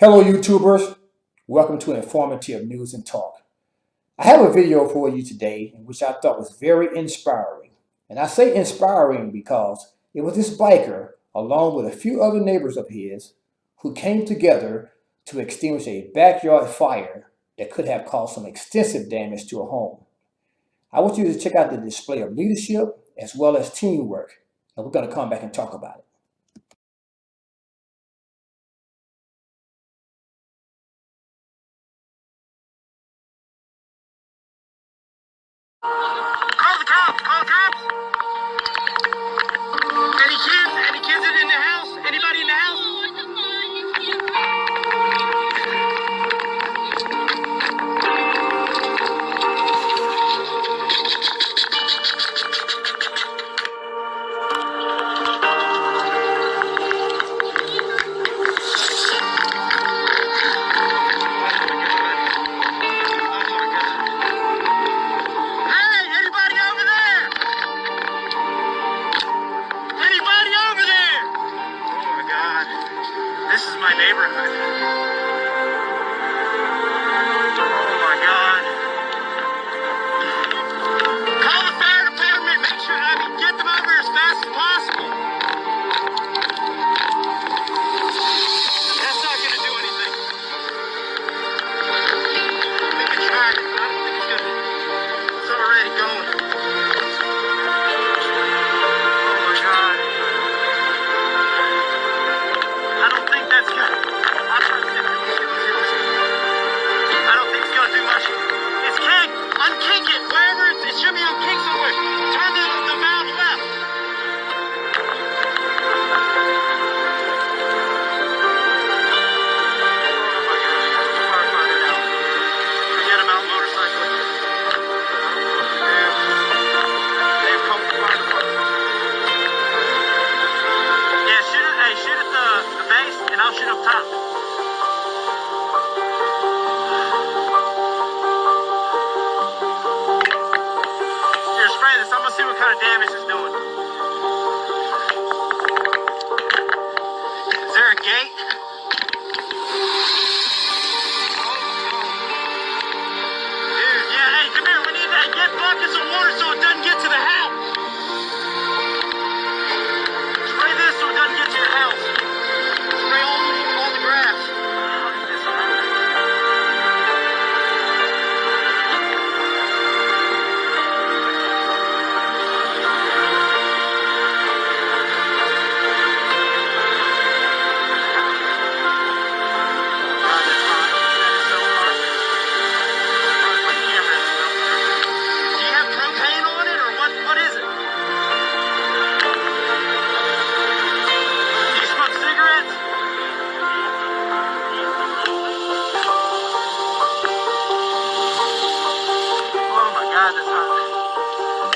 Hello YouTubers, welcome to Informative News and Talk. I have a video for you today in which I thought was very inspiring. And I say inspiring because it was this biker along with a few other neighbors of his who came together to extinguish a backyard fire that could have caused some extensive damage to a home. I want you to check out the display of leadership as well as teamwork, and we're going to come back and talk about it. Call the cops! Call the cops! Any kids? Any kids in the house? Anybody in the house? Hey, anybody over there? Anybody over there? Oh my God. This is my neighborhood. Oh my God. Call the fire department. Make sure, get them over as fast as possible. That's not going to do anything. We can try it, but I don't think it's going to. It's already going. Oh my God. I don't think that's good. I don't think it's going to do much. It's kicked. Unkink it. Wherever it should be unkinked somewhere. Turn the valve left. Oh my God. Firefighter now. Forget about motorcyclists. They've come to fire department. Yeah, shoot at the base, and I'll shoot up top. Here, spray this. I'm gonna see what kind of damage it's doing. Is there a gate? Dude, yeah, hey, come here. We need to get buckets of water so it doesn't get to the house. Spray this so it doesn't get to your house. Spray all the grass. God, that's hot. That is so hot. My camera is melting. Do you have propane on it or what is it? Do you smoke cigarettes? Oh my God, that's hot.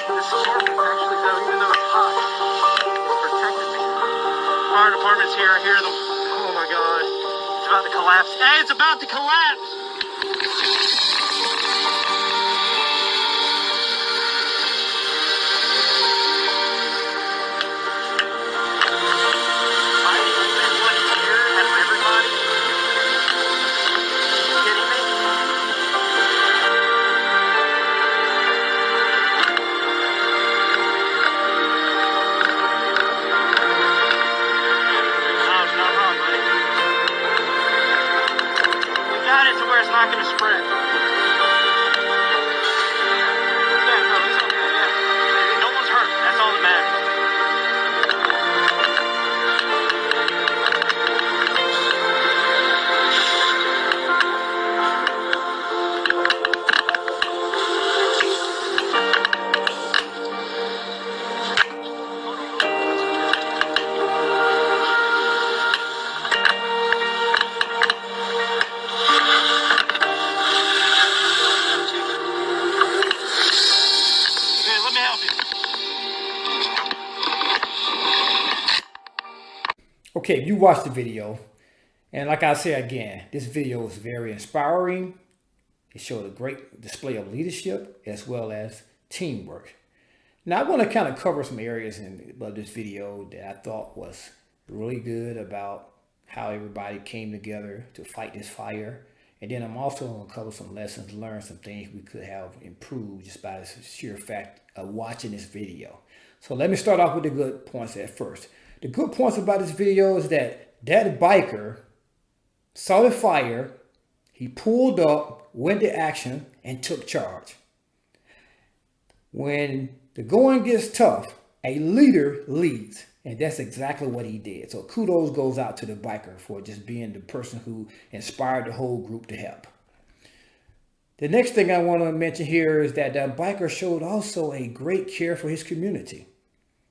This jacket actually, though, even though it's hot, it's protecting me. Fire department's here. I hear them. Oh my God. It's about to collapse. Hey, it's about to collapse. Fighting within 1 year out of everybody. Are you kidding me? No, it's not wrong, buddy. We got it to where it's not going to spread. Yeah, no, it's okay. Yeah. No one's hurt. That's all that matters. Here, let me help you. Okay, you watched the video, and like I said again, this video was very inspiring. It showed a great display of leadership as well as teamwork. Now I want to kind of cover some areas of this video that I thought was really good about how everybody came together to fight this fire. And then I'm also going to cover some lessons learned, some things we could have improved just by the sheer fact of watching this video. So let me start off with the good points at first. The good points about this video is that biker saw the fire, he pulled up, went to action, and took charge. When the going gets tough, a leader leads. And that's exactly what he did. So kudos goes out to the biker for just being the person who inspired the whole group to help. The next thing I want to mention here is that the biker showed also a great care for his community.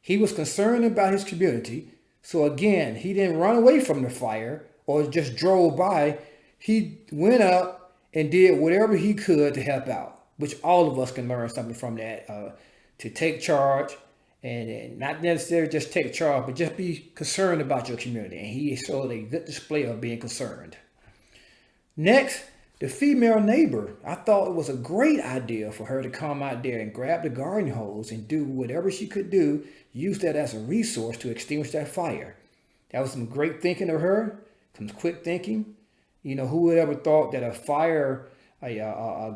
He was concerned about his community. So again, he didn't run away from the fire or just drove by. He went up and did whatever he could to help out, which all of us can learn something from that, to take charge. And not necessarily just take charge, but just be concerned about your community. And he showed a good display of being concerned. Next, the female neighbor. I thought it was a great idea for her to come out there and grab the garden hose and do whatever she could do, use that as a resource to extinguish that fire. That was some great thinking of her, some quick thinking. You know, who would ever thought that a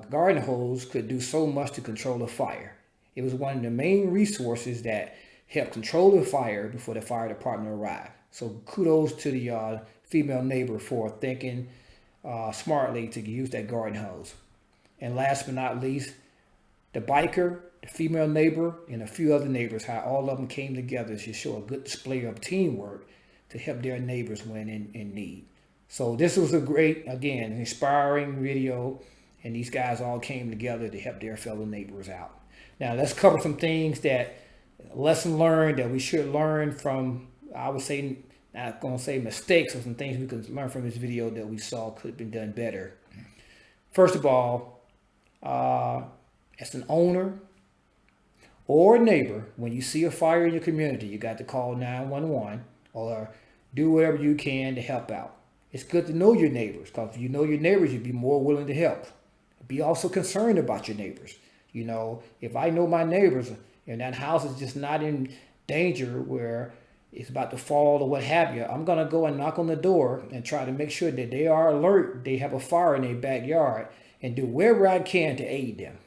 garden hose could do so much to control a fire? It was one of the main resources that helped control the fire before the fire department arrived. So kudos to the female neighbor for thinking smartly to use that garden hose. And last but not least, the biker, the female neighbor, and a few other neighbors, how all of them came together to show a good display of teamwork to help their neighbors when in need. So this was a great, again, inspiring video, and these guys all came together to help their fellow neighbors out. Now let's cover some things that, lesson learned that we should learn from, I would say, not going to say mistakes, or some things we could learn from this video that we saw could have been done better. First of all, as an owner or a neighbor, when you see a fire in your community, you got to call 911 or do whatever you can to help out. It's good to know your neighbors, because if you know your neighbors, you'll be more willing to help. Be also concerned about your neighbors. You know, if I know my neighbors and that house is just not in danger where it's about to fall or what have you, I'm going to go and knock on the door and try to make sure that they are alert, they have a fire in their backyard, and do whatever I can to aid them.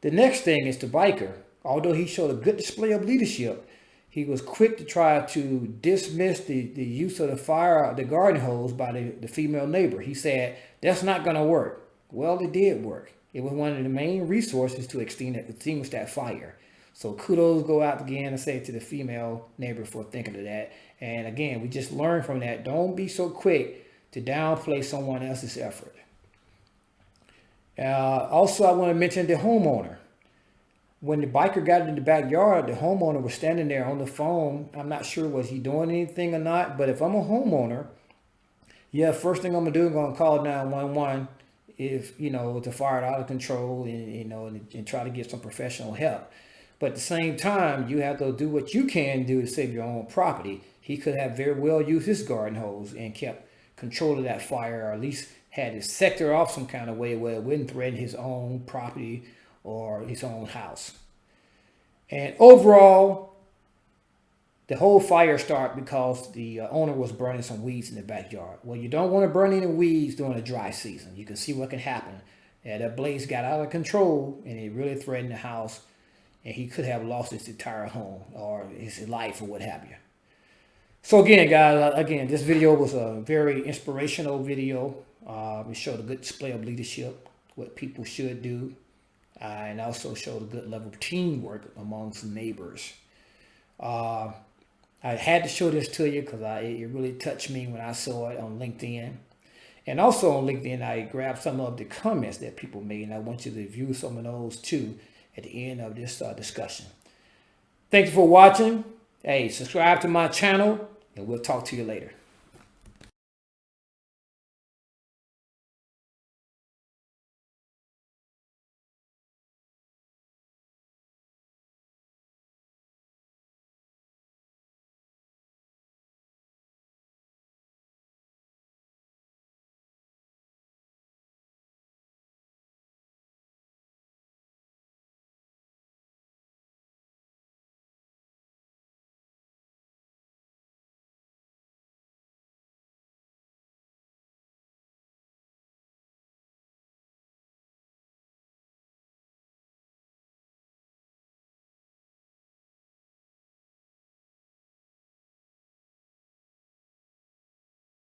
The next thing is the biker. Although he showed a good display of leadership, he was quick to try to dismiss the use of the garden hose by the female neighbor. He said, that's not going to work. Well, it did work. It was one of the main resources to extinguish that fire. So kudos go out again and say to the female neighbor for thinking of that. And again, we just learned from that. Don't be so quick to downplay someone else's effort. Also, I want to mention the homeowner. When the biker got in the backyard, the homeowner was standing there on the phone. I'm not sure was he doing anything or not, but if I'm a homeowner, yeah, first thing I'm gonna do, I'm gonna call 911 if, you know, the fire out of control, and, you know, and try to get some professional help. But at the same time, you have to do what you can do to save your own property. He could have very well used his garden hose and kept control of that fire, or at least had his sector off some kind of way where it wouldn't threaten his own property or his own house. And overall, the whole fire started because the owner was burning some weeds in the backyard. Well, you don't want to burn any weeds during the dry season. You can see what can happen. Yeah, that blaze got out of control and it really threatened the house, and he could have lost his entire home or his life or what have you. So again, guys, this video was a very inspirational video. It showed a good display of leadership, what people should do, and also showed a good level of teamwork amongst neighbors. I had to show this to you because it really touched me when I saw it on LinkedIn. And also on LinkedIn, I grabbed some of the comments that people made, and I want you to review some of those too at the end of this discussion. Thank you for watching. Hey, subscribe to my channel, and we'll talk to you later.